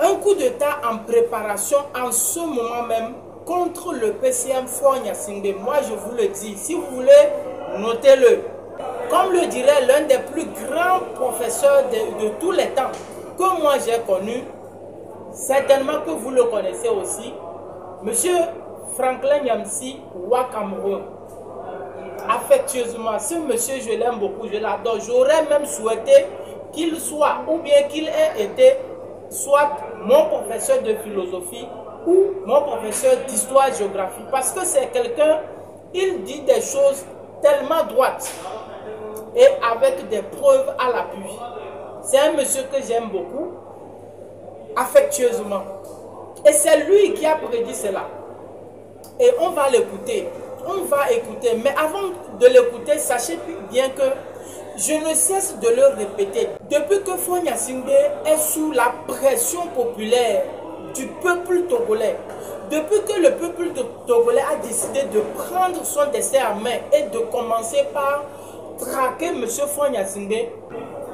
un coup d'État en préparation en ce moment même contre le PCM Faure Gnassingbé. Moi, je vous le dis, si vous voulez, notez-le. Comme le dirait l'un des plus grands professeurs de tous les temps que moi j'ai connu, certainement que vous le connaissez aussi, Monsieur Franklin Nyamsi Wa Cameroun. Affectueusement, ce monsieur, je l'aime beaucoup, je l'adore. J'aurais même souhaité qu'il soit, ou bien qu'il ait été, soit mon professeur de philosophie ou mon professeur d'histoire-géographie. Parce que c'est quelqu'un, il dit des choses tellement droites et avec des preuves à l'appui. C'est un monsieur que j'aime beaucoup, affectueusement. Et c'est lui qui a prédit cela. Et on va l'écouter. On va écouter. Mais avant de l'écouter, sachez bien que je ne cesse de le répéter. Depuis que Faure Gnassingbé est sous la pression populaire du peuple togolais, depuis que le peuple togolais a décidé de prendre son destin en main et de commencer par traquer M. Faure Gnassingbé,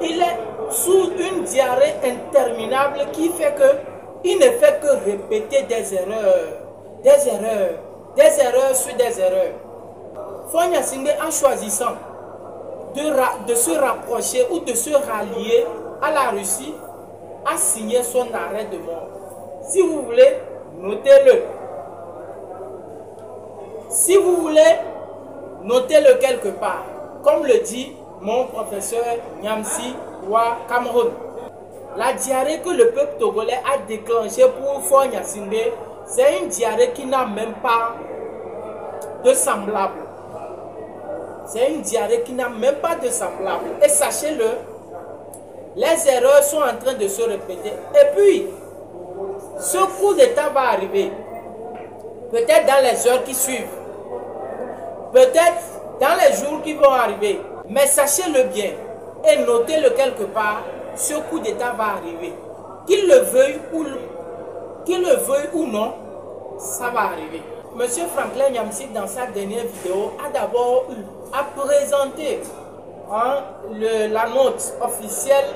il est sous une diarrhée interminable qui fait qu'il ne fait que répéter des erreurs sur des erreurs. Faure Gnassingbé, en choisissant de se rapprocher ou de se rallier à la Russie, a signé son arrêt de mort. Si vous voulez, notez-le. Si vous voulez, notez-le quelque part. Comme le dit mon professeur Nyamsi Wa Cameroun. La diarrhée que le peuple togolais a déclenchée pour Faure Gnassingbé, c'est une diarrhée qui n'a même pas de semblable. C'est une diarrhée qui n'a même pas de semblable. Et sachez-le, les erreurs sont en train de se répéter. Et puis, ce coup d'État va arriver. Peut-être dans les heures qui suivent. Peut-être dans les jours qui vont arriver. Mais sachez-le bien et notez-le quelque part, ce coup d'État va arriver. Qu'il le veuille ou non, ça va arriver. Monsieur Franklin Nyamsi, dans sa dernière vidéo, a d'abord présenté la note officielle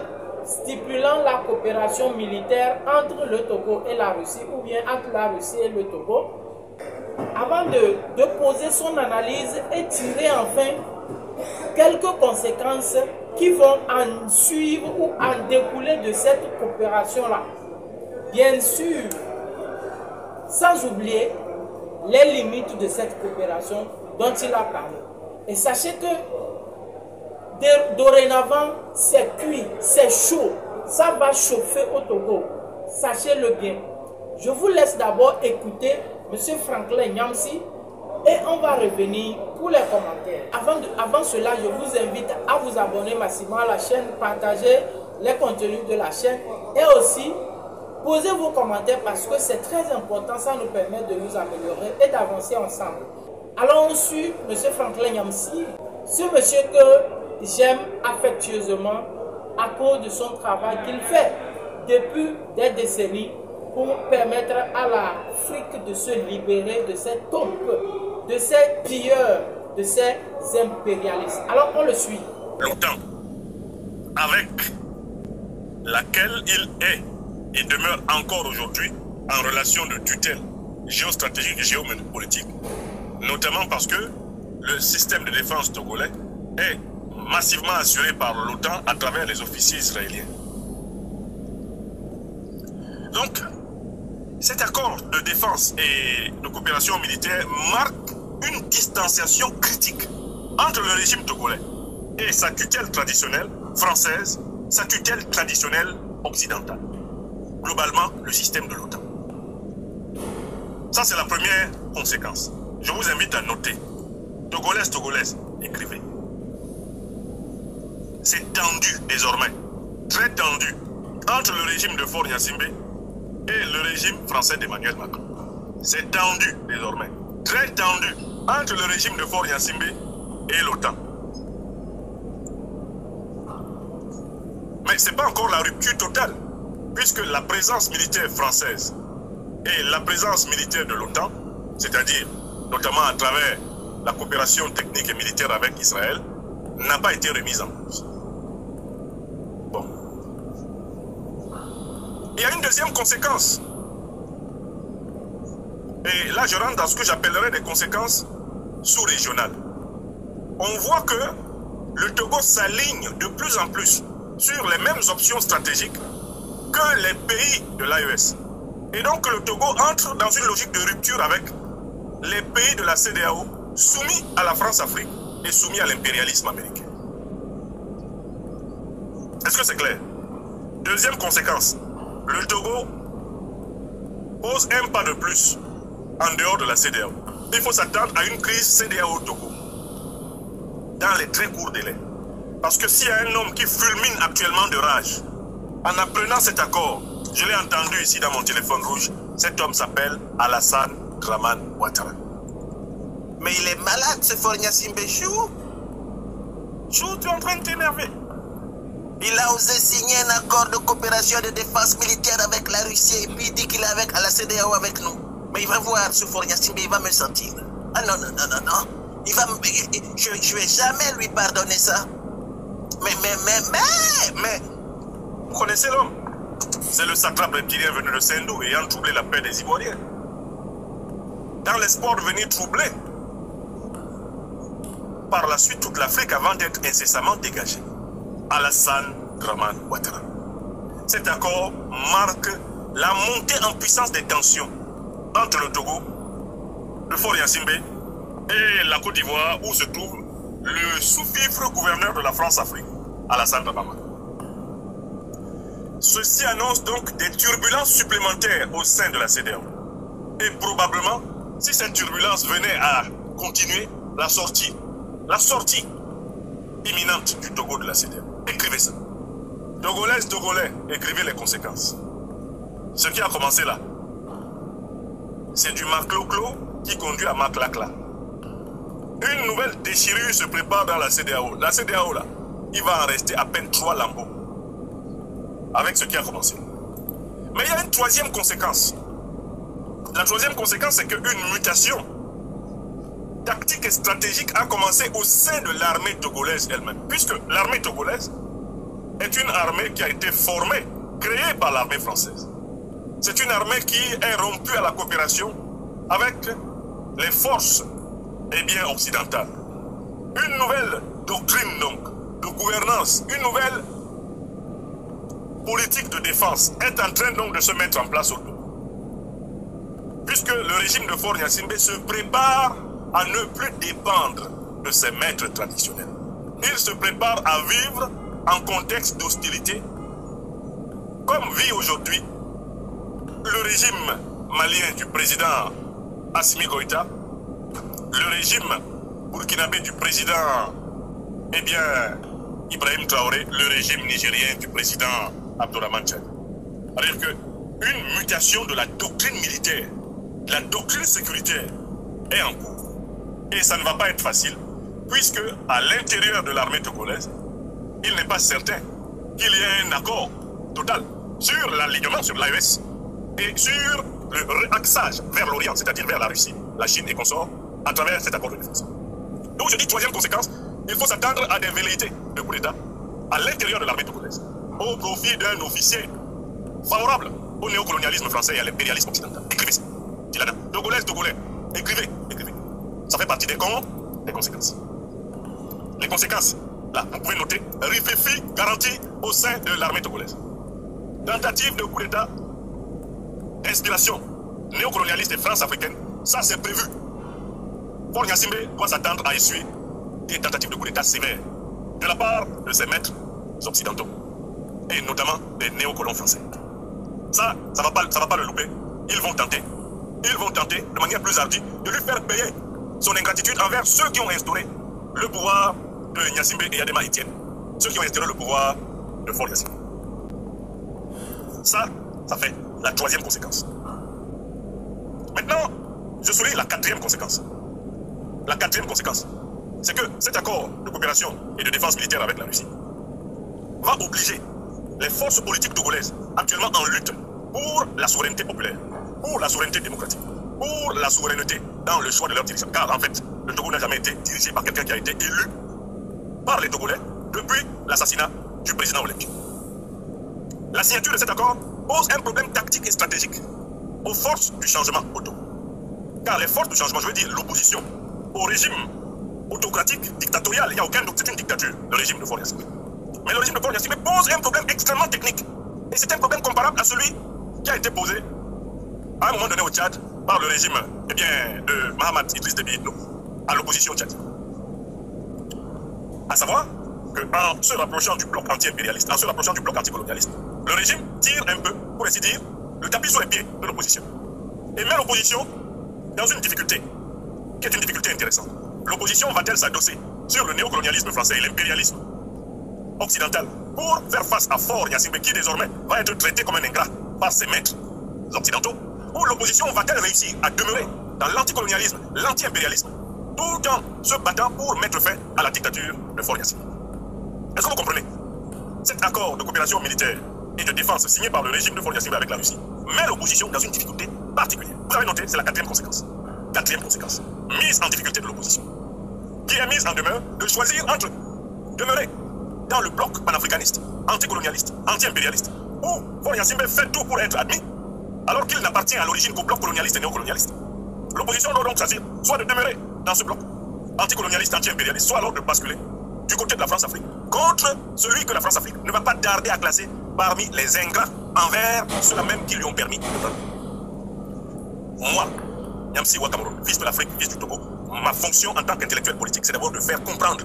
stipulant la coopération militaire entre le Togo et la Russie, ou bien entre la Russie et le Togo, avant de poser son analyse et tirer enfin quelques conséquences qui vont en suivre ou en découler de cette coopération-là. Bien sûr, sans oublier les limites de cette coopération dont il a parlé. Et sachez que dorénavant, c'est cuit, c'est chaud, ça va chauffer au Togo. Sachez-le bien. Je vous laisse d'abord écouter M. Franklin Nyamsi et on va revenir pour les commentaires. Avant cela, je vous invite à vous abonner massivement à la chaîne, partager les contenus de la chaîne et aussi posez vos commentaires parce que c'est très important, ça nous permet de nous améliorer et d'avancer ensemble. Alors on suit M. Franklin Nyamsi, ce monsieur que j'aime affectueusement à cause de son travail qu'il fait depuis des décennies pour permettre à l'Afrique de se libérer de cette tombe, de ces pilleurs, de ces impérialistes. Alors on le suit. L'OTAN, avec laquelle il est et demeure encore aujourd'hui en relation de tutelle géostratégique et géopolitique, notamment parce que le système de défense togolais est massivement assuré par l'OTAN à travers les officiers israéliens. Donc, cet accord de défense et de coopération militaire marque une distanciation critique entre le régime togolais et sa tutelle traditionnelle française, sa tutelle traditionnelle occidentale. Globalement, le système de l'OTAN. Ça, c'est la première conséquence. Je vous invite à noter. Togolaises, écrivez. C'est tendu désormais, très tendu, entre le régime de Faure Gnassingbé et le régime français d'Emmanuel Macron. C'est tendu désormais, très tendu, entre le régime de Faure Gnassingbé et l'OTAN. Mais ce n'est pas encore la rupture totale, puisque la présence militaire française et la présence militaire de l'OTAN, c'est-à-dire notamment à travers la coopération technique et militaire avec Israël, n'a pas été remise en cause. Bon. Il y a une deuxième conséquence. Et là, je rentre dans ce que j'appellerais des conséquences sous-régionales. On voit que le Togo s'aligne de plus en plus sur les mêmes options stratégiques que les pays de l'AES. Et donc le Togo entre dans une logique de rupture avec les pays de la CEDEAO soumis à la France-Afrique et soumis à l'impérialisme américain. Est-ce que c'est clair? Deuxième conséquence, le Togo pose un pas de plus en dehors de la CEDEAO. Il faut s'attendre à une crise CEDEAO-Togo dans les très courts délais. Parce que s'il y a un homme qui fulmine actuellement de rage, en apprenant cet accord, je l'ai entendu ici dans mon téléphone rouge, cet homme s'appelle Alassane Dramane Ouattara. Mais il est malade, ce Faure-Gnassingbé. Chou, tu es en train de t'énerver. il a osé signer un accord de coopération de défense militaire avec la Russie et puis il dit qu'il est avec à la CEDEAO avec nous. Mais il va voir ce Faure-Gnassingbé, il va me sentir. Ah non, non, non, non, non. Il va me... Je vais jamais lui pardonner ça. Mais... Vous connaissez l'homme? C'est le satrape reptilien venu de Sendou ayant troublé la paix des Ivoiriens. Dans l'espoir de venir troubler par la suite toute l'Afrique avant d'être incessamment dégagé. Alassane Dramane Ouattara. Cet accord marque la montée en puissance des tensions entre le Togo, le Faure-Gnassingbé et la Côte d'Ivoire où se trouve le sous-fifre gouverneur de la France-Afrique, Alassane Dramane. Ceci annonce donc des turbulences supplémentaires au sein de la CEDEAO. Et probablement, si cette turbulence venait à continuer, la sortie imminente du Togo de la CEDEAO. Écrivez ça. Togolaises, Togolais, écrivez les conséquences. Ce qui a commencé là, c'est du Macloclo qui conduit à Maclacla. Une nouvelle déchirure se prépare dans la CEDEAO. La CEDEAO là, il va en rester à peine 3 lambeaux. Avec ce qui a commencé. Mais il y a une troisième conséquence. La troisième conséquence, c'est qu'une mutation tactique et stratégique a commencé au sein de l'armée togolaise elle-même. Puisque l'armée togolaise est une armée qui a été formée, créée par l'armée française. C'est une armée qui est rompue à la coopération avec les forces occidentales. Une nouvelle doctrine donc, de gouvernance, une nouvelle politique de défense est en train donc de se mettre en place au Togo. Puisque le régime de Faure-Gnassingbé se prépare à ne plus dépendre de ses maîtres traditionnels. Il se prépare à vivre en contexte d'hostilité, comme vit aujourd'hui le régime malien du président Assimi Goïta, le régime burkinabé du président Ibrahim Traoré, le régime nigérien du président Abdourahmane Chani. C'est-à-dire qu'une mutation de la doctrine militaire, de la doctrine sécuritaire est en cours. Et ça ne va pas être facile, puisque à l'intérieur de l'armée togolaise, il n'est pas certain qu'il y ait un accord total sur l'alignement sur l'AES et sur le réaxage vers l'Orient, c'est-à-dire vers la Russie, la Chine et consorts, à travers cet accord de défense. Donc je dis troisième conséquence, il faut s'attendre à des velléités de coup d'État à l'intérieur de l'armée togolaise, au profit d'un officier favorable au néocolonialisme français et à l'impérialisme occidental. Écrivez ça. Tilana. Togolais, Togolais. Écrivez. Ça fait partie des conséquences. Les conséquences, là, vous pouvez noter, RIFEFI garantie au sein de l'armée togolaise. Tentative de coup d'État, inspiration néocolonialiste et France-africaine, ça c'est prévu. Faure-Gnassingbé doit s'attendre à essuyer des tentatives de coup d'État sévères de la part de ses maîtres occidentaux et notamment des néocolons français. Ça va pas le louper. Ils vont tenter de manière plus ardue de lui faire payer son ingratitude envers ceux qui ont instauré le pouvoir de Gnassingbé et Adema Etienne, ceux qui ont instauré le pouvoir de Faure-Gnassingbé. Ça fait la troisième conséquence. Maintenant, je souligne la quatrième conséquence. La quatrième conséquence, c'est que cet accord de coopération et de défense militaire avec la Russie va obliger les forces politiques togolaises actuellement en lutte pour la souveraineté populaire, pour la souveraineté démocratique, pour la souveraineté dans le choix de leur dirigeants. Car en fait, le Togo n'a jamais été dirigé par quelqu'un qui a été élu par les Togolais depuis l'assassinat du président Olempi. La signature de cet accord pose un problème tactique et stratégique aux forces du changement au Togo. Car les forces du changement, je veux dire l'opposition au régime autocratique, dictatorial, il n'y a aucun doute, c'est une dictature, le régime de Faure Gnassingbé. Mais le régime de Faure Gnassingbé pose un problème extrêmement technique. Et c'est un problème comparable à celui qui a été posé à un moment donné au Tchad par le régime de Mahamat Idriss Déby Itno à l'opposition au Tchad. À savoir qu'en se rapprochant du bloc anti-impérialiste, en se rapprochant du bloc anticolonialiste, le régime tire un peu, pour ainsi dire, le tapis sous les pieds de l'opposition. Et met l'opposition dans une difficulté, qui est une difficulté intéressante. L'opposition va-t-elle s'adosser sur le néocolonialisme français et l'impérialisme occidental pour faire face à Faure Gnassingbé qui désormais va être traité comme un ingrat par ses maîtres occidentaux? Ou l'opposition va-t-elle réussir à demeurer dans l'anticolonialisme, l'anti-impérialisme, tout en se battant pour mettre fin à la dictature de Faure Gnassingbé? Est-ce que vous comprenez? Cet accord de coopération militaire et de défense signé par le régime de Faure Gnassingbé avec la Russie met l'opposition dans une difficulté particulière. Vous avez noté, c'est la quatrième conséquence. Quatrième conséquence. Mise en difficulté de l'opposition. Qui est mise en demeure de choisir entre demeurer dans le bloc panafricaniste, anticolonialiste, anti-impérialiste, où Faure Gnassingbé fait tout pour être admis, alors qu'il n'appartient à l'origine qu'au bloc colonialiste et néocolonialiste. L'opposition doit donc choisir soit de demeurer dans ce bloc anticolonialiste, anti-impérialiste, soit alors de basculer du côté de la France-Afrique, contre celui que la France-Afrique ne va pas tarder à classer parmi les ingrats envers ceux-là même qui lui ont permis de prendre. Moi, Nyamsi Cameroun, fils de l'Afrique, fils du Togo, ma fonction en tant qu'intellectuel politique, c'est d'abord de faire comprendre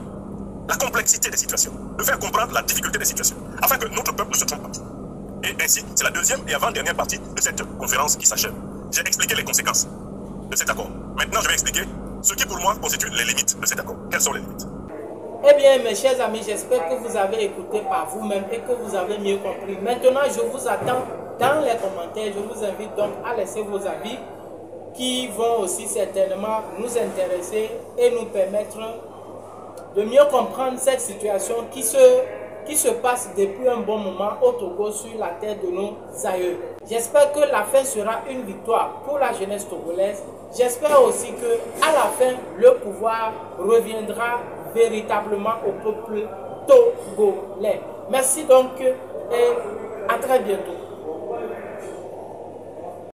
la complexité des situations, de faire comprendre la difficulté des situations, afin que notre peuple ne se trompe pas. Et ainsi, c'est la deuxième et avant-dernière partie de cette conférence qui s'achève. J'ai expliqué les conséquences de cet accord. Maintenant, je vais expliquer ce qui pour moi constitue les limites de cet accord. Quelles sont les limites? Eh bien, mes chers amis, j'espère que vous avez écouté par vous-même et que vous avez mieux compris. Maintenant, je vous attends dans les commentaires. Je vous invite donc à laisser vos avis qui vont aussi certainement nous intéresser et nous permettre de mieux comprendre cette situation qui se passe depuis un bon moment au Togo sur la terre de nos aïeux. J'espère que la fin sera une victoire pour la jeunesse togolaise. J'espère aussi que à la fin, le pouvoir reviendra véritablement au peuple togolais. Merci donc et à très bientôt.